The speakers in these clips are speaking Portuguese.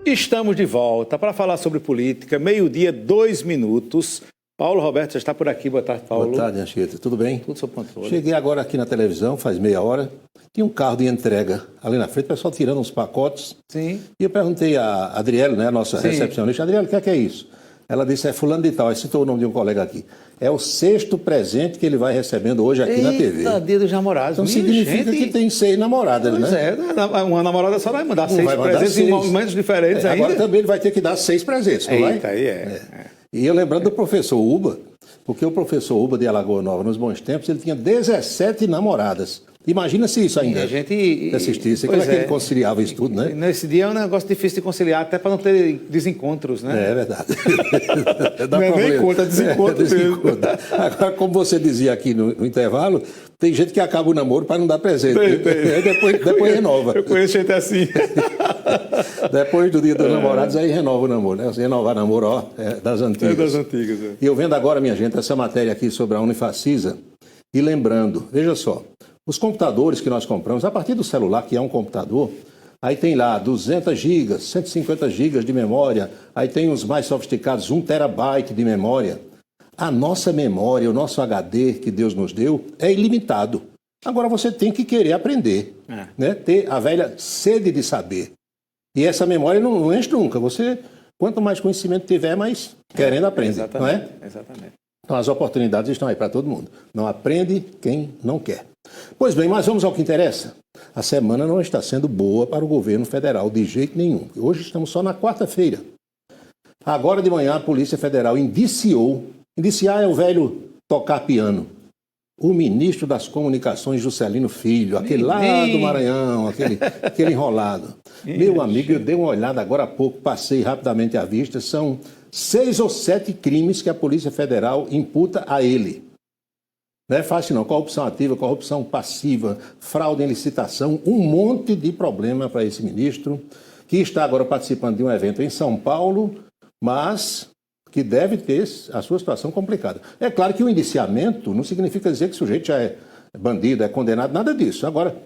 Estamos de volta para falar sobre política, 12:02. Paulo Roberto já está por aqui. Boa tarde, Paulo. Boa tarde, Anchieta. Tudo bem? Tudo sob controle. Cheguei agora aqui na televisão, faz meia hora. Tinha um carro de entrega ali na frente, o pessoal tirando uns pacotes. Sim. E eu perguntei a Adriele, né, a nossa recepcionista, Adriele, o que é isso? Ela disse, é fulano de tal, aí citou o nome de um colega aqui. É o 6º presente que ele vai recebendo hoje aqui na TV. Dia dos namorados. Então significa que tem 6 namoradas, pois né? É, uma namorada só vai mandar 6 presentes 6. em momentos diferentes ainda. Agora também ele vai ter que dar 6 presentes, não vai? Eita, aí E eu lembrando do professor Uba, porque o professor Uba de Alagoa Nova, nos bons tempos, ele tinha 17 namoradas. Imagina se isso ainda assistisse. Como é que ele conciliava isso tudo, né? Nesse dia é um negócio difícil de conciliar, até para não ter desencontros, né? É verdade. Não é nem conta, é desencontro mesmo. Agora, como você dizia aqui no intervalo, tem gente que acaba o namoro para não dar presente. Aí depois renova. Eu conheço gente assim. Depois do dia dos namorados, aí renova o namoro, né? Renovar namoro, ó, das antigas. É das antigas, é. E eu vendo agora, minha gente, essa matéria aqui sobre a Unifacisa, e lembrando, veja só, os computadores que nós compramos, a partir do celular, que é um computador, aí tem lá 200 gigas, 150 gigas de memória, aí tem os mais sofisticados, 1 terabyte de memória. A nossa memória, o nosso HD que Deus nos deu, é ilimitado. Agora você tem que querer aprender, né? Ter a velha sede de saber. E essa memória não enche nunca. Você, quanto mais conhecimento tiver, mais querendo aprender, não é? Exatamente. Então as oportunidades estão aí para todo mundo. Não aprende quem não quer. Pois bem, mas vamos ao que interessa. A semana não está sendo boa para o governo federal, de jeito nenhum. Hoje estamos só na quarta-feira. Agora de manhã a Polícia Federal indiciar é o velho tocar piano, o ministro das Comunicações, Juscelino Filho, aquele lá do Maranhão, aquele enrolado. Meu amigo, eu dei uma olhada agora há pouco, passei rapidamente à vista, são 6 ou 7 crimes que a Polícia Federal imputa a ele. Não é fácil não, corrupção ativa, corrupção passiva, fraude em licitação, um monte de problema para esse ministro, que está agora participando de um evento em São Paulo, mas que deve ter a sua situação complicada. É claro que o indiciamento não significa dizer que o sujeito já é bandido, é condenado, nada disso. Agora,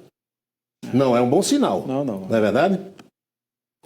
não é um bom sinal, não é verdade?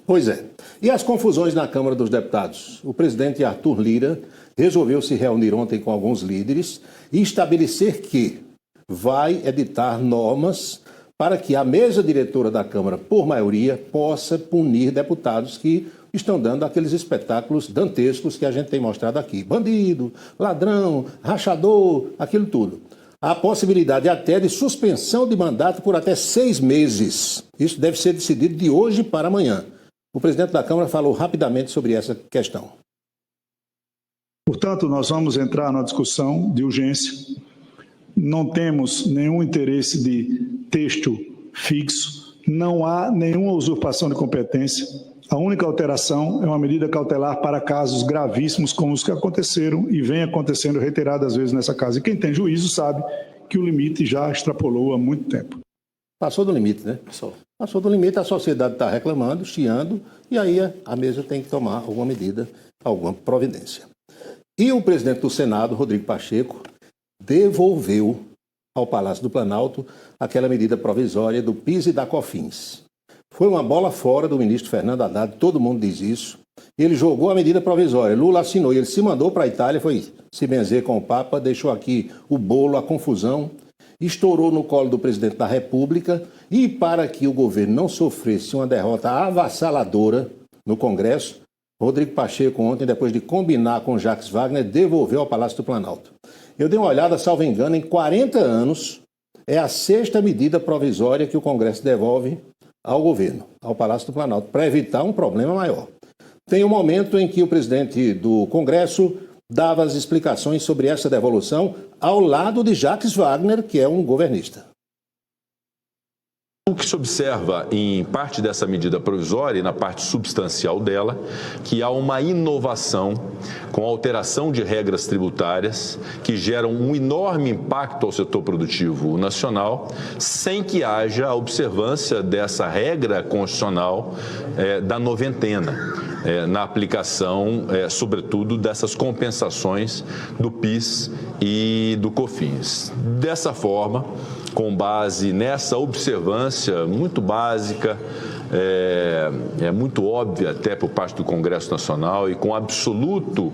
Pois é. E as confusões na Câmara dos Deputados? O presidente Arthur Lira resolveu se reunir ontem com alguns líderes e estabelecer que vai editar normas para que a mesa diretora da Câmara, por maioria, possa punir deputados que estão dando aqueles espetáculos dantescos que a gente tem mostrado aqui. Bandido, ladrão, rachador, aquilo tudo. Há possibilidade até de suspensão de mandato por até 6 meses. Isso deve ser decidido de hoje para amanhã. O presidente da Câmara falou rapidamente sobre essa questão. Portanto, nós vamos entrar na discussão de urgência. Não temos nenhum interesse de texto fixo, não há nenhuma usurpação de competência. A única alteração é uma medida cautelar para casos gravíssimos como os que aconteceram e vem acontecendo reiteradas vezes nessa casa. E quem tem juízo sabe que o limite já extrapolou há muito tempo. Passou do limite, né? Passou do limite, a sociedade está reclamando, chiando, e aí a mesa tem que tomar alguma medida, alguma providência. E o presidente do Senado, Rodrigo Pacheco, devolveu ao Palácio do Planalto aquela medida provisória do PIS e da COFINS. Foi uma bola fora do ministro Fernando Haddad, todo mundo diz isso. Ele jogou a medida provisória, Lula assinou, e ele se mandou para a Itália, foi se benzer com o Papa, deixou aqui o bolo, a confusão, estourou no colo do presidente da República e para que o governo não sofresse uma derrota avassaladora no Congresso, Rodrigo Pacheco ontem, depois de combinar com Jacques Wagner, devolveu ao Palácio do Planalto. Eu dei uma olhada, salvo engano, em 40 anos, é a 6ª medida provisória que o Congresso devolve ao governo, ao Palácio do Planalto, para evitar um problema maior. Tem um momento em que o presidente do Congresso dava as explicações sobre essa devolução ao lado de Jacques Wagner, que é um governista. O que se observa em parte dessa medida provisória e na parte substancial dela, que há uma inovação com alteração de regras tributárias que geram um enorme impacto ao setor produtivo nacional, sem que haja a observância dessa regra constitucional da noventena, na aplicação, sobretudo, dessas compensações do PIS e do COFINS. Dessa forma, com base nessa observância muito básica é muito óbvia até por parte do Congresso Nacional e com absoluto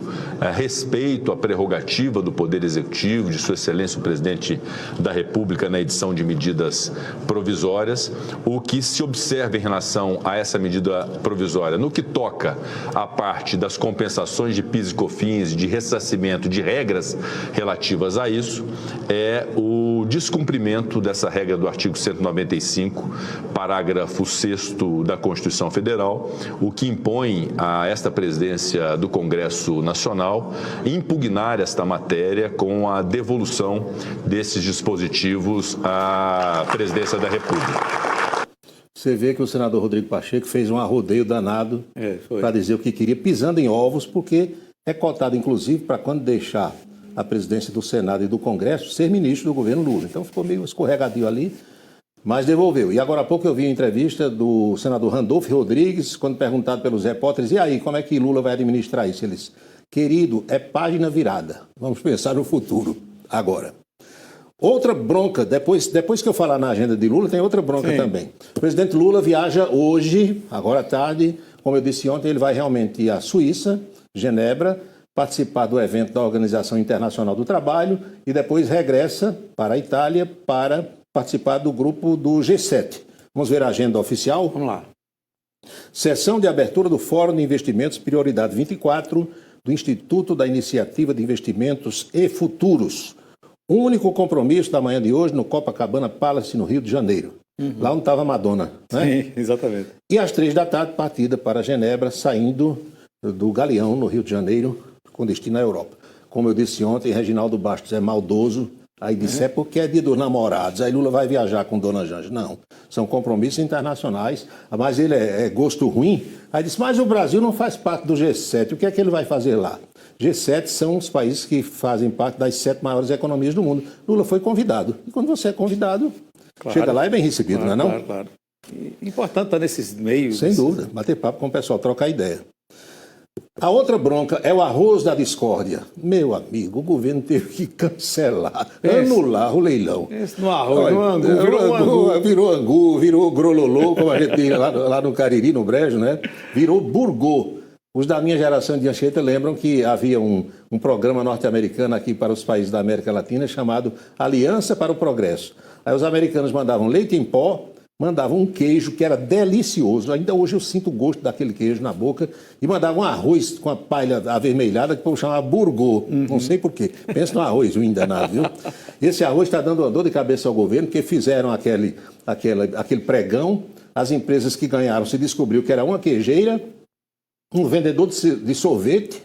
respeito à prerrogativa do Poder Executivo, de Sua Excelência o Presidente da República na edição de medidas provisórias, o que se observa em relação a essa medida provisória, no que toca à parte das compensações de PIS e COFINS, de ressarcimento de regras relativas a isso, é o descumprimento dessa regra do artigo 195, parágrafo 6º da Constituição Federal, o que impõe a esta presidência do Congresso Nacional impugnar esta matéria com a devolução desses dispositivos à presidência da República. Você vê que o senador Rodrigo Pacheco fez um arrodeio danado para dizer o que queria, pisando em ovos, porque é cotado, inclusive, para quando deixar a presidência do Senado e do Congresso, ser ministro do governo Lula. Então ficou meio escorregadio ali, mas devolveu. E agora há pouco eu vi a entrevista do senador Randolfo Rodrigues, quando perguntado pelos repórteres, e aí, como é que Lula vai administrar isso? Eles, querido, é página virada. Vamos pensar no futuro, agora. Outra bronca, depois que eu falar na agenda de Lula, tem outra bronca também. O presidente Lula viaja hoje, agora à tarde, como eu disse ontem, ele vai realmente ir à Suíça, Genebra, participar do evento da Organização Internacional do Trabalho e depois regressa para a Itália para participar do grupo do G7. Vamos ver a agenda oficial? Vamos lá. Sessão de abertura do Fórum de Investimentos Prioridade 24 do Instituto da Iniciativa de Investimentos e Futuros. Único compromisso da manhã de hoje no Copacabana Palace, no Rio de Janeiro. Lá onde estava a Madonna, né? Sim, exatamente. E às 3h, partida para Genebra, saindo do Galeão, no Rio de Janeiro, com destino à Europa. Como eu disse ontem, Reginaldo Bastos é maldoso, aí disse, é porque é dia dos namorados, aí Lula vai viajar com Dona Janja. Não, são compromissos internacionais, mas ele é gosto ruim. Aí disse, mas o Brasil não faz parte do G7, o que é que ele vai fazer lá? G7 são os países que fazem parte das 7 maiores economias do mundo. Lula foi convidado. E quando você é convidado, chega lá e é bem recebido, não é não? Claro. Importante estar nesses meios. Sem dúvida, bater papo com o pessoal, trocar ideia. A outra bronca é o arroz da discórdia. Meu amigo, o governo teve que cancelar, anular o leilão. Esse no arroz, no angu, virou angu, virou grololô, como a gente diz lá no Cariri, no Brejo, né? Virou burgô. Os da minha geração de Anchieta lembram que havia um programa norte-americano aqui para os países da América Latina chamado Aliança para o Progresso. Aí os americanos mandavam leite em pó, mandavam um queijo que era delicioso. Ainda hoje eu sinto o gosto daquele queijo na boca. E mandavam um arroz com a palha avermelhada que o povo chamava burgô. Não sei por quê. Pensa no arroz, um danado, viu? Esse arroz está dando uma dor de cabeça ao governo, porque fizeram aquele pregão. As empresas que ganharam se descobriu que era uma queijeira, um vendedor de sorvete,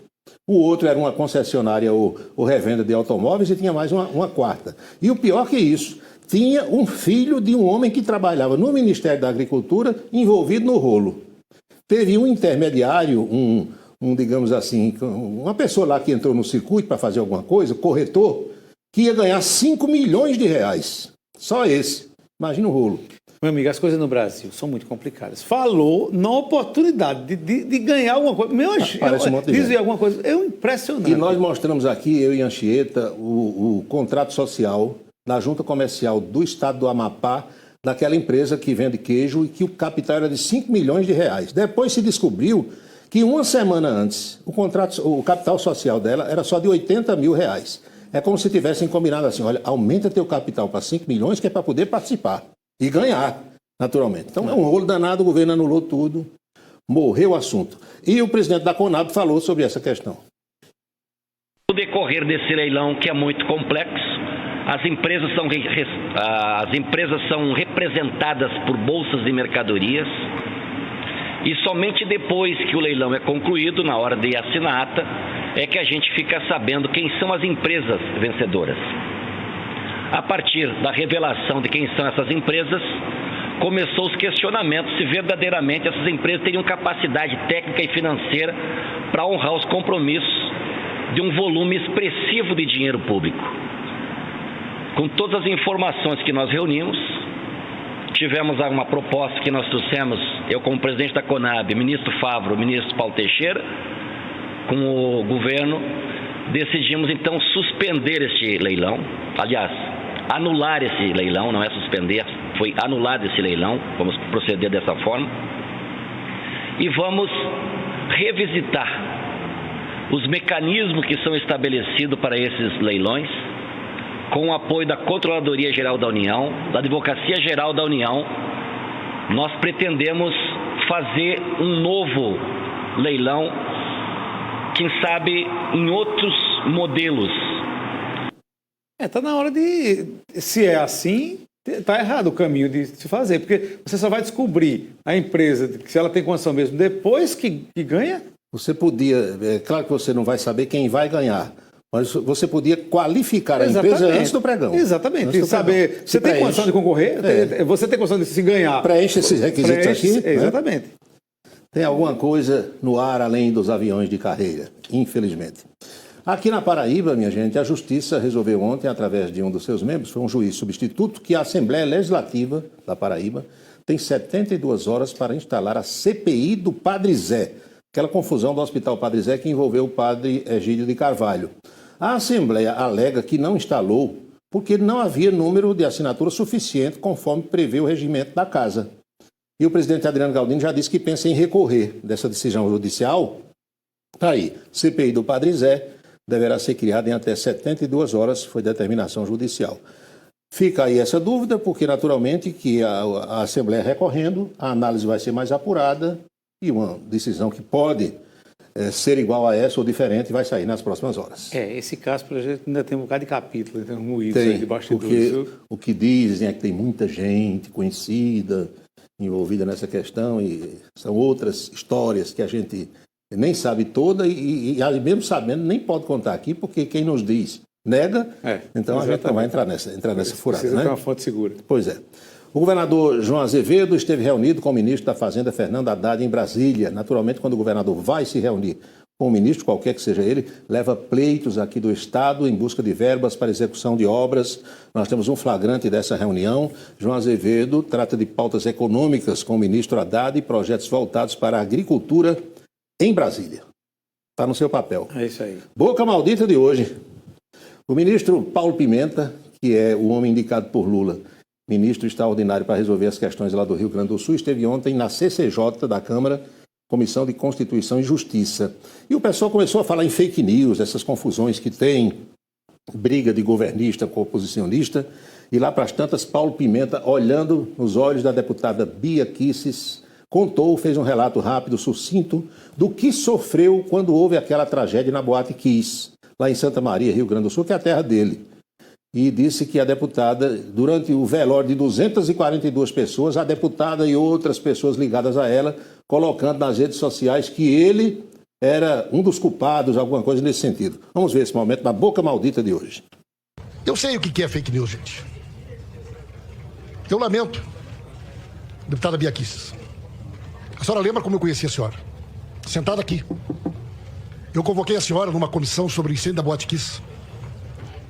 o outro era uma concessionária ou revenda de automóveis e tinha mais uma quarta. E o pior que isso, tinha um filho de um homem que trabalhava no Ministério da Agricultura envolvido no rolo. Teve um intermediário, digamos assim, uma pessoa lá que entrou no circuito para fazer alguma coisa, corretor, que ia ganhar 5 milhões de reais. Só esse. Imagina o rolo. Meu amigo, as coisas no Brasil são muito complicadas. Falou na oportunidade de ganhar alguma coisa. Dizer alguma coisa. É impressionante. E nós mostramos aqui, eu e Anchieta, o contrato social da Junta Comercial do Estado do Amapá, daquela empresa que vende queijo e que o capital era de 5 milhões de reais. Depois se descobriu que uma semana antes, o capital social dela era só de 80 mil reais. É como se tivessem combinado assim, olha, aumenta teu capital para 5 milhões que é para poder participar. E ganhar, naturalmente. Então é um rolo danado, o governo anulou tudo, morreu o assunto. E o presidente da Conab falou sobre essa questão. No decorrer desse leilão, que é muito complexo, as empresas são representadas por bolsas de mercadorias e somente depois que o leilão é concluído, na hora de assinar a ata, é que a gente fica sabendo quem são as empresas vencedoras. A partir da revelação de quem são essas empresas, começou os questionamentos se verdadeiramente essas empresas teriam capacidade técnica e financeira para honrar os compromissos de um volume expressivo de dinheiro público. Com todas as informações que nós reunimos, tivemos uma proposta que nós trouxemos, eu como presidente da Conab, ministro Favro, o ministro Paulo Teixeira, com o governo, decidimos então suspender este leilão, aliás, anular esse leilão, não é suspender, foi anulado esse leilão, vamos proceder dessa forma. e vamos revisitar os mecanismos que são estabelecidos para esses leilões, com o apoio da Controladoria Geral da União, da Advocacia Geral da União. Nós pretendemos fazer um novo leilão, quem sabe em outros modelos. Está na hora de, se é assim, está errado o caminho de se fazer, porque você só vai descobrir a empresa, se ela tem condição mesmo, depois que ganha. Você podia, é claro que você não vai saber quem vai ganhar, mas você podia qualificar a empresa antes do pregão. Exatamente. E saber, você tem condição de concorrer? Você tem condição de se ganhar? Preenche esses requisitos aqui. Exatamente. Né? Tem alguma coisa no ar além dos aviões de carreira, infelizmente. Aqui na Paraíba, minha gente, a Justiça resolveu ontem, através de um dos seus membros, foi um juiz substituto, que a Assembleia Legislativa da Paraíba tem 72 horas para instalar a CPI do Padre Zé, aquela confusão do Hospital Padre Zé que envolveu o padre Egídio de Carvalho. A Assembleia alega que não instalou porque não havia número de assinaturas suficiente conforme prevê o regimento da Casa. E o presidente Adriano Galdino já disse que pensa em recorrer dessa decisão judicial. Está aí, CPI do Padre Zé deverá ser criada em até 72 horas, foi determinação judicial. Fica aí essa dúvida, porque naturalmente que a Assembleia recorrendo, a análise vai ser mais apurada e uma decisão que pode ser igual a essa ou diferente vai sair nas próximas horas. Esse caso, por exemplo, ainda tem um bocado de capítulo, tem um moído aí de bastidores. Porque o que dizem é que tem muita gente conhecida envolvida nessa questão e são outras histórias que a gente nem sabe toda e mesmo sabendo nem pode contar aqui, porque quem nos diz nega, então exatamente. A gente não vai entrar nessa furada. Precisa ter uma fonte segura. Pois é. O governador João Azevedo esteve reunido com o ministro da Fazenda, Fernando Haddad, em Brasília. Naturalmente, quando o governador vai se reunir com o ministro, qualquer que seja ele, leva pleitos aqui do Estado em busca de verbas para execução de obras. Nós temos um flagrante dessa reunião. João Azevedo trata de pautas econômicas com o ministro Haddad e projetos voltados para a agricultura em Brasília. Está no seu papel. É isso aí. Boca maldita de hoje. O ministro Paulo Pimenta, que é o homem indicado por Lula, ministro extraordinário para resolver as questões lá do Rio Grande do Sul, esteve ontem na CCJ da Câmara, Comissão de Constituição e Justiça. E o pessoal começou a falar em fake news, essas confusões que tem, briga de governista com oposicionista. E lá para as tantas, Paulo Pimenta, olhando nos olhos da deputada Bia Kicis, fez um relato rápido, sucinto, do que sofreu quando houve aquela tragédia na Boate Kiss, lá em Santa Maria, Rio Grande do Sul, que é a terra dele. E disse que a deputada, durante o velório de 242 pessoas, a deputada e outras pessoas ligadas a ela, colocando nas redes sociais que ele era um dos culpados, alguma coisa nesse sentido. Vamos ver esse momento na boca maldita de hoje. Eu sei o que é fake news, gente. Eu lamento, deputada Bia Kicis. A senhora lembra como eu conheci a senhora? Sentada aqui. Eu convoquei a senhora numa comissão sobre o incêndio da Boate Kiss.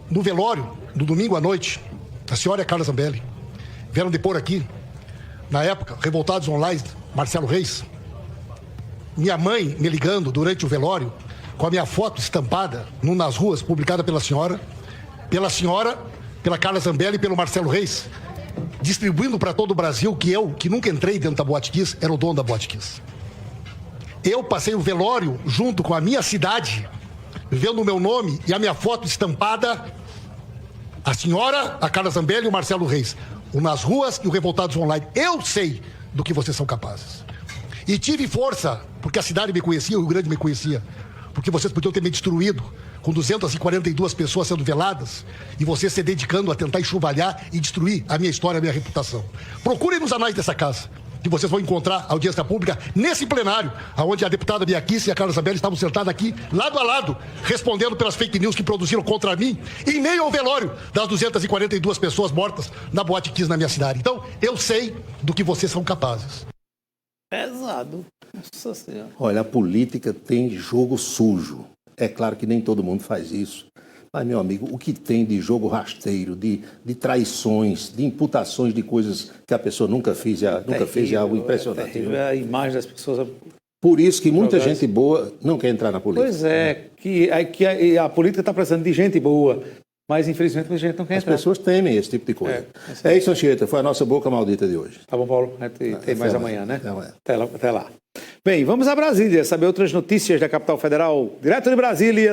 No velório, no domingo à noite, a senhora e a Carla Zambelli vieram depor aqui, na época, Revoltados Online, Marcelo Reis. Minha mãe me ligando durante o velório, com a minha foto estampada nas ruas, publicada pela senhora, pela Carla Zambelli e pelo Marcelo Reis, distribuindo para todo o Brasil que eu, que nunca entrei dentro da Boate Kiss, era o dono da Boate Kiss. Eu passei o velório junto com a minha cidade, vendo o meu nome e a minha foto estampada, a senhora, a Carla Zambelli e o Marcelo Reis, o Nas Ruas e o Revoltados Online. Eu sei do que vocês são capazes. E tive força, porque a cidade me conhecia, o Rio Grande me conhecia, porque vocês podiam ter me destruído, com 242 pessoas sendo veladas, e vocês se dedicando a tentar enxovalhar e destruir a minha história, a minha reputação. Procurem nos anais dessa casa, que vocês vão encontrar audiência pública nesse plenário, onde a deputada Bia Kicis e a Carla Zambelli estavam sentadas aqui, lado a lado, respondendo pelas fake news que produziram contra mim, e nem ao velório das 242 pessoas mortas na Boate Kiss na minha cidade. Então, eu sei do que vocês são capazes. Pesado. Nossa Senhora. Olha, a política tem jogo sujo. É claro que nem todo mundo faz isso. Mas, meu amigo, o que tem de jogo rasteiro, de traições, de imputações de coisas que a pessoa nunca fez é algo impressionante. A imagem das pessoas... Por isso que muita gente boa não quer entrar na política. Pois é, que a política está precisando de gente boa, mas infelizmente a gente não quer entrar. As pessoas temem esse tipo de coisa. É isso, Anchieta, foi a nossa boca maldita de hoje. Tá bom, Paulo? Tem mais amanhã, né? Até amanhã. Até lá. Bem, vamos a Brasília saber outras notícias da capital federal. Direto de Brasília,